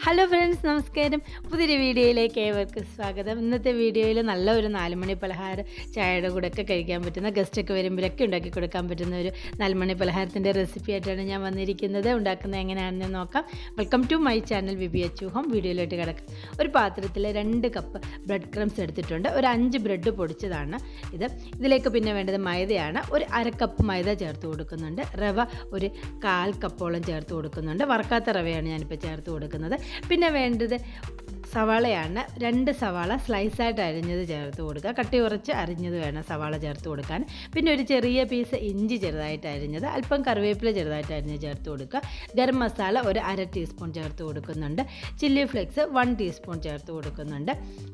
Hello friends, നമസ്കാരം. പുതിയൊരു വീഡിയോയിലേക്ക് ഏവർക്കും സ്വാഗതം. ഇന്നത്തെ വീഡിയോയിൽ നല്ല ഒരു 4 മണി പലഹാരം ചായയുടെ കൂടെയൊക്കെ കഴിക്കാൻ പറ്റുന്ന, ഗസ്റ്റൊക്കെ വരുമ്പോഴൊക്കെ ഉണ്ടാക്കി കൊടുക്കാൻ പറ്റുന്ന ഒരു 4 മണി പലഹാരത്തിൻ്റെ റെസിപ്പി ആയിട്ടാണ് ഞാൻ വന്നിരിക്കുന്നത്. ഉണ്ടാക്കുന്നത് എങ്ങനെയാണെന്ന് നോക്കാം. Welcome to my channel VP Achu home. വീഡിയോയിലോട്ട് കിടക്കാം. ഒരു പാത്രത്തിൽ 2 കപ്പ് ബ്രെഡ് ക്രംസ് എടുത്തിട്ടുണ്ട്. ഒരു 5 ബ്രെഡ് പൊടിച്ചതാണ് ഇത്. ഇതിലേക്ക് പിന്നെ വേണ്ടത് മൈദയാണ്. ഒരു 1/2 കപ്പ് മൈദ ചേർത്ത് കൊടുക്കുന്നുണ്ട്. റവ ഒരു 1/4 കപ്പോളം ചേർത്ത് കൊടുക്കുന്നുണ്ട്. വറുക്കാത്ത റവയാണ് ഞാനിപ്പോൾ ചേർത്ത് കൊടുക്കുന്നത്. പിന്നെ വേണ്ടത് സവാളയാണ്. 2 സവാള സ്ലൈസായിട്ട് അരിഞ്ഞത് ചേർത്ത് കൊടുക്കുക. കട്ടി കുറച്ച് അരിഞ്ഞത് വേണം സവാള ചേർത്ത് കൊടുക്കാൻ. പിന്നെ ഒരു ചെറിയ പീസ് ഇഞ്ചി ചെറുതായിട്ട് അരിഞ്ഞത്, അല്പം കറിവേപ്പില ചെറുതായിട്ട് അരിഞ്ഞ് ചേർത്ത് കൊടുക്കുക. ഗരം മസാല ഒരു 1/2 ടീസ്പൂൺ ചേർത്ത് കൊടുക്കുന്നുണ്ട്. ചില്ലി ഫ്ലേക്സ് 1 ടീസ്പൂൺ ചേർത്ത് കൊടുക്കുന്നുണ്ട്.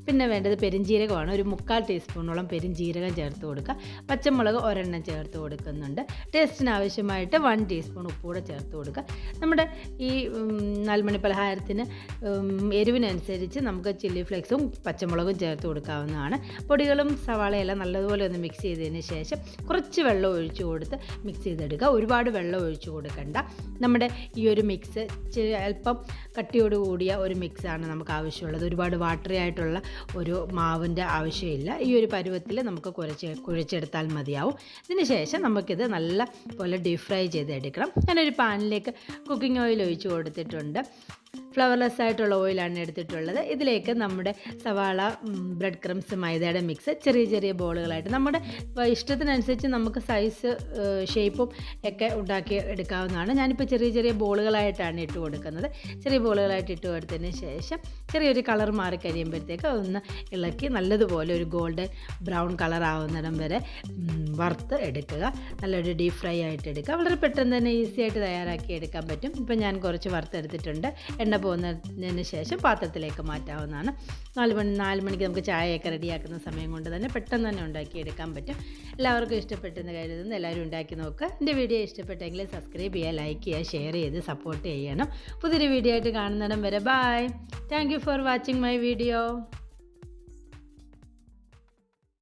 പിന്നെ വേണ്ടത് പെരിഞ്ജീരകമാണ്. ഒരു 1/4 ടീസ്പൂണോളം പെരിഞ്ജീരകം ചേർത്ത് കൊടുക്കുക. പച്ചമുളക് ഒരെണ്ണം ചേർത്ത് കൊടുക്കുന്നുണ്ട്. ടേസ്റ്റിന് ആവശ്യമായിട്ട് 1 ടീസ്പൂൺ ഉപ്പ് കൂടെ ചേർത്ത് കൊടുക്കുക. നമ്മുടെ ഈ 4 മണി പലഹാരത്തിന് എരിവിനനുസരിച്ച് നമുക്ക് ചില്ലി ഫ്ലേക്സും പച്ചമുളകും ചേർത്ത് കൊടുക്കാവുന്നതാണ്. പൊടികളും സവാളയെല്ലാം നല്ലതുപോലെ ഒന്ന് മിക്സ് ചെയ്തതിന് ശേഷം കുറച്ച് വെള്ളം ഒഴിച്ച് കൊടുത്ത് മിക്സ് ചെയ്തെടുക്കുക. ഒരുപാട് വെള്ളം ഒഴിച്ച് കൊടുക്കണ്ട. നമ്മുടെ ഈ ഒരു മിക്സ് അല്പം കട്ടിയോട് കൂടിയ ഒരു മിക്സാണ് നമുക്ക് ആവശ്യമുള്ളത്. ഒരുപാട് വാട്ടറി ആയിട്ടുള്ള ഒരു മാവിൻ്റെ ആവശ്യമില്ല. ഈ ഒരു പരുവത്തിൽ നമുക്ക് കുഴച്ചെടുത്താൽ മതിയാവും. ഇതിന് ശേഷം നമുക്കിത് നല്ല പോലെ ഡീപ് ഫ്രൈ ചെയ്തെടുക്കണം. ഞാനൊരു പാനിലേക്ക് കുക്കിംഗ് ഓയിൽ ഒഴിച്ച് കൊടുത്തിട്ടുണ്ട്. ഫ്ലവർലെസ് ആയിട്ടുള്ള ഓയിലാണ് എടുത്തിട്ടുള്ളത്. ഇതിലേക്ക് നമ്മുടെ സവാള, ബ്രെഡ് ക്രംസ്, മൈദയുടെ മിക്സ് ചെറിയ ചെറിയ ബോളുകളായിട്ട് നമ്മുടെ ഇഷ്ടത്തിനനുസരിച്ച് നമുക്ക് സൈസ്, ഷേപ്പും ഒക്കെ ഉണ്ടാക്കി എടുക്കാവുന്നതാണ്. ഞാനിപ്പോൾ ചെറിയ ചെറിയ ബോളുകളായിട്ടാണ് ഇട്ട് കൊടുക്കുന്നത്. ചെറിയ ബോളുകളായിട്ട് ഇട്ട് കൊടുത്തതിന് ശേഷം ചെറിയൊരു കളർ മാറി കഴിയുമ്പോഴത്തേക്ക് ഒന്ന് ഇളക്കി നല്ലതുപോലെ ഒരു ഗോൾഡൻ ബ്രൗൺ കളർ ആവുന്നിടം വരെ വറുത്ത് എടുക്കുക. നല്ലൊരു ഡീപ് ഫ്രൈ ആയിട്ട് എടുക്കുക. വളരെ പെട്ടെന്ന് തന്നെ ഈസി ആയിട്ട് തയ്യാറാക്കി എടുക്കാൻ പറ്റും. ഇപ്പം ഞാൻ കുറച്ച് വറുത്തെടുത്തിട്ടുണ്ട്. എണ്ണ പോകുന്നതിന് ശേഷം പാത്രത്തിലേക്ക് മാറ്റാവുന്നതാണ്. 4 മണിക്ക് നമുക്ക് ചായയൊക്കെ റെഡിയാക്കുന്ന സമയം കൊണ്ട് തന്നെ പെട്ടെന്ന് തന്നെ ഉണ്ടാക്കിയെടുക്കാൻ പറ്റും. എല്ലാവർക്കും ഇഷ്ടപ്പെട്ടെന്ന് കരുതുന്നു. എല്ലാവരും ഉണ്ടാക്കി നോക്കുക. എൻ്റെ വീഡിയോ ഇഷ്ടപ്പെട്ടെങ്കിൽ സബ്സ്ക്രൈബ് ചെയ്യുക, ലൈക്ക് ചെയ്യുക, ഷെയർ ചെയ്ത് സപ്പോർട്ട് ചെയ്യണം. പുതിയൊരു വീഡിയോ ആയിട്ട് കാണുന്നിടം വരെ bye. Thank you for watching my video.